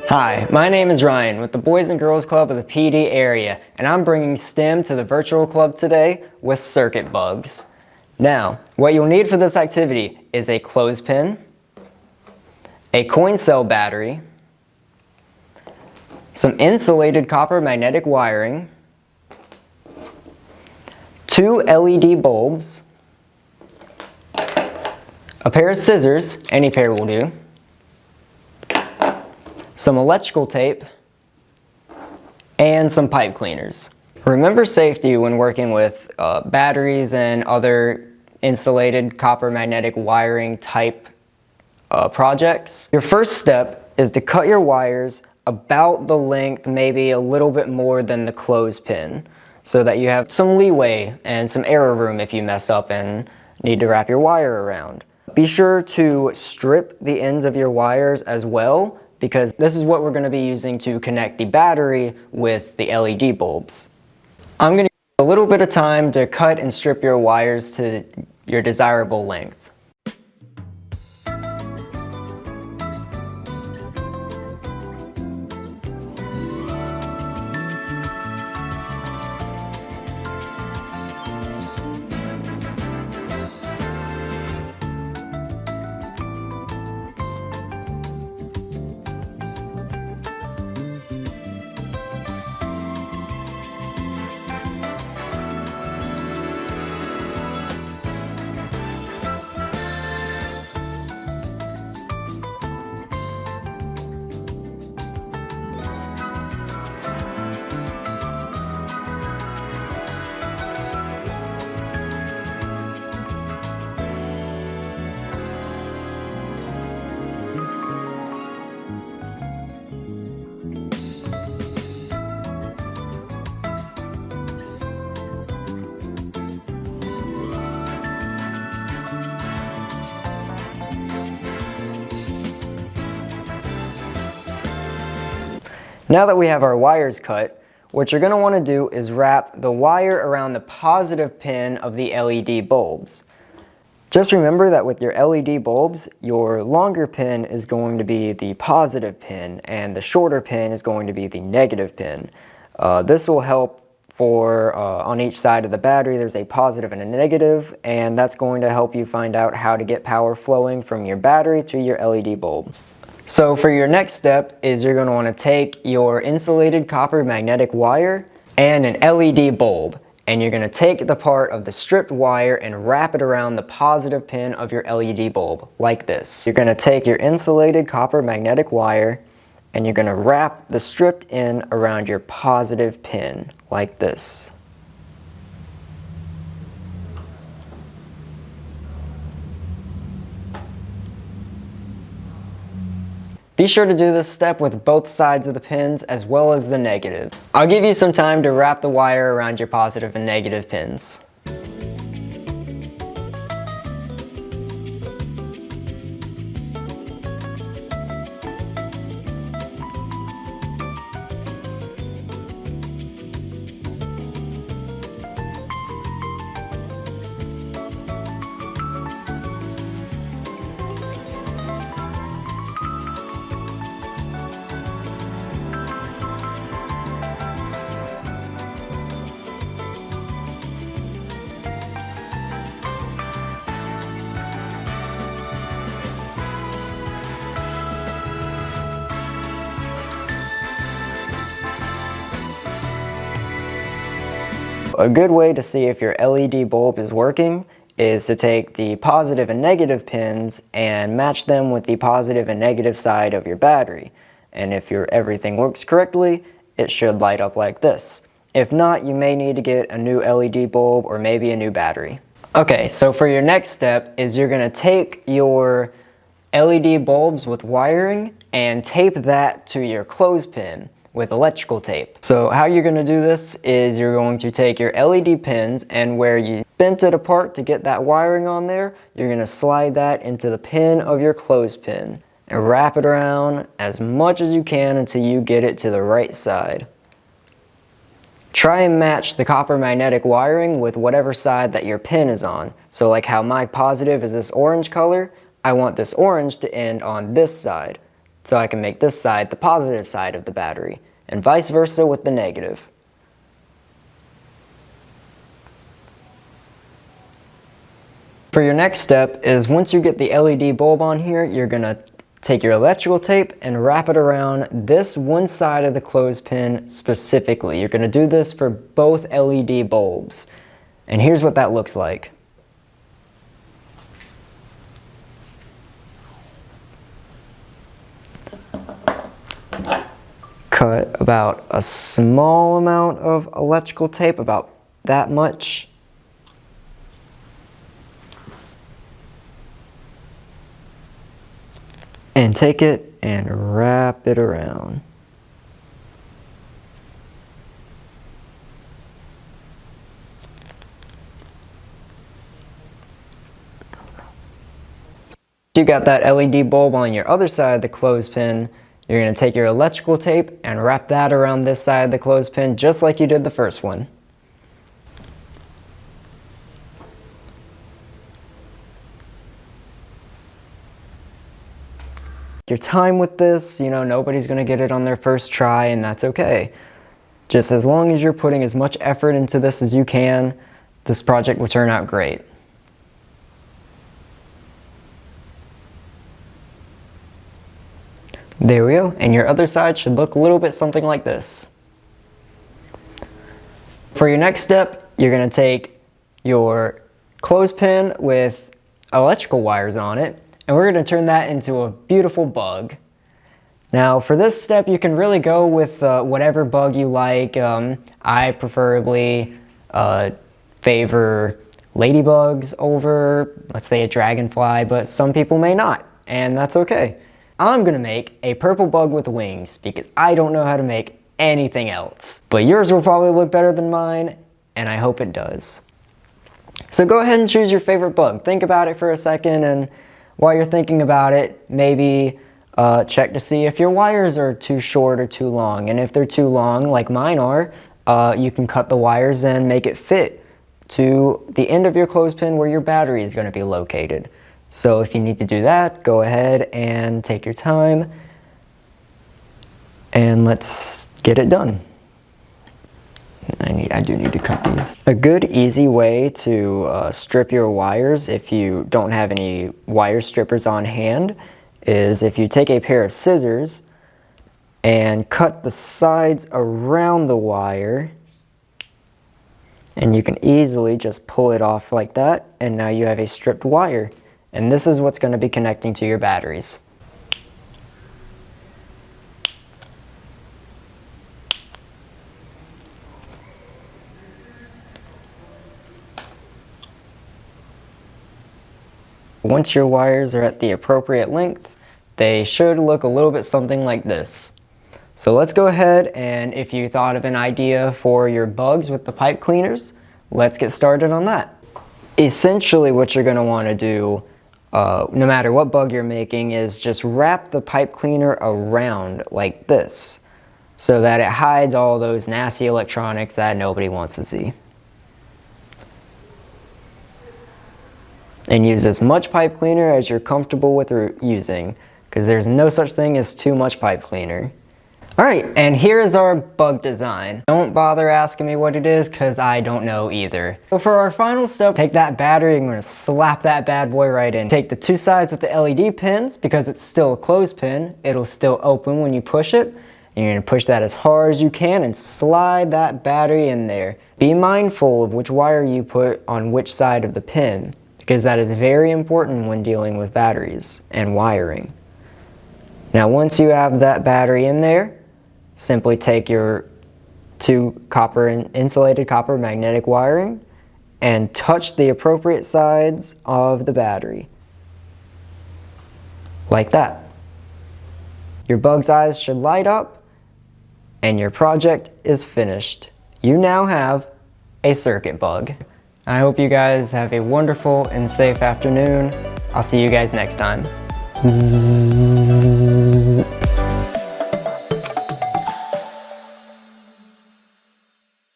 Hi, my name is Ryan with the Boys and Girls Club of the PD area, and I'm bringing STEM to the virtual club today with circuit bugs. Now, what you'll need for this activity is a clothespin, a coin cell battery, some insulated copper magnetic wiring, 2 LED bulbs, a pair of scissors, any pair will do, some electrical tape, and some pipe cleaners. Remember safety when working with batteries and other insulated copper magnetic wiring type projects. Your first step is to cut your wires about the length, maybe a little bit more than the clothespin, so that you have some leeway and some error room if you mess up and need to wrap your wire around. Be sure to strip the ends of your wires as well, because this is what we're going to be using to connect the battery with the LED bulbs. I'm going to give you a little bit of time to cut and strip your wires to your desirable length. Now that we have our wires cut, what you're going to want to do is wrap the wire around the positive pin of the LED bulbs. Just remember that with your LED bulbs, your longer pin is going to be the positive pin and the shorter pin is going to be the negative pin. This will help for on each side of the battery there's a positive and a negative, and that's going to help you find out how to get power flowing from your battery to your LED bulb. So for your next step is you're going to want to take your insulated copper magnetic wire and an LED bulb, and you're going to take the part of the stripped wire and wrap it around the positive pin of your LED bulb like this. You're going to take your insulated copper magnetic wire and you're going to wrap the stripped end around your positive pin like this. Be sure to do this step with both sides of the pins as well as the negatives. I'll give you some time to wrap the wire around your positive and negative pins. A good way to see if your LED bulb is working is to take the positive and negative pins and match them with the positive and negative side of your battery. And if everything works correctly, it should light up like this. If not, you may need to get a new LED bulb or maybe a new battery. Okay, so for your next step is you're going to take your LED bulbs with wiring and tape that to your clothespin with electrical tape. So how you're going to do this is you're going to take your LED pins, and where you bent it apart to get that wiring on there, you're going to slide that into the pin of your clothespin and wrap it around as much as you can until you get it to the right side. Try and match the copper magnetic wiring with whatever side that your pin is on. So like how my positive is this orange color, I want this orange to end on this side. so I can make this side the positive side of the battery, and vice versa with the negative. For your next step is once you get the LED bulb on here, you're going to take your electrical tape and wrap it around this one side of the clothespin specifically. You're going to do this for both LED bulbs. And here's what that looks like. Cut about a small amount of electrical tape, about that much. And take it and wrap it around. You got that LED bulb on your other side of the clothespin. You're going to take your electrical tape and wrap that around this side of the clothespin just like you did the first one. Your time with this, nobody's going to get it on their first try, and that's okay. Just as long as you're putting as much effort into this as you can, this project will turn out great. There we go, and your other side should look a little bit something like this. For your next step, you're going to take your clothespin with electrical wires on it, and we're going to turn that into a beautiful bug. Now for this step you can really go with whatever bug you like. I preferably favor ladybugs over, let's say, a dragonfly, but some people may not, and that's okay. I'm going to make a purple bug with wings because I don't know how to make anything else. But yours will probably look better than mine, and I hope it does. So go ahead and choose your favorite bug. Think about it for a second, and while you're thinking about it, maybe check to see if your wires are too short or too long. And if they're too long, like mine are, you can cut the wires and make it fit to the end of your clothespin where your battery is going to be located. So if you need to do that, go ahead and take your time, and let's get it done. I do need to cut these. A good easy way to strip your wires if you don't have any wire strippers on hand is if you take a pair of scissors and cut the sides around the wire, and you can easily just pull it off like that, and now you have a stripped wire. And this is what's going to be connecting to your batteries. Once your wires are at the appropriate length, they should look a little bit something like this. So let's go ahead, and if you thought of an idea for your bugs with the pipe cleaners, let's get started on that. Essentially what you're going to want to do, no matter what bug you're making, is just wrap the pipe cleaner around like this so that it hides all those nasty electronics that nobody wants to see. And use as much pipe cleaner as you're comfortable with using, because there's no such thing as too much pipe cleaner. Alright, and here is our bug design. Don't bother asking me what it is, because I don't know either. So for our final step, take that battery, I'm going to slap that bad boy right in. Take the two sides with the LED pins, because it's still a clothespin, it'll still open when you push it. And you're going to push that as hard as you can and slide that battery in there. Be mindful of which wire you put on which side of the pin, because that is very important when dealing with batteries and wiring. Now once you have that battery in there, simply take your two insulated copper magnetic wiring and touch the appropriate sides of the battery. Like that. Your bug's eyes should light up and your project is finished. You now have a circuit bug. I hope you guys have a wonderful and safe afternoon. I'll see you guys next time.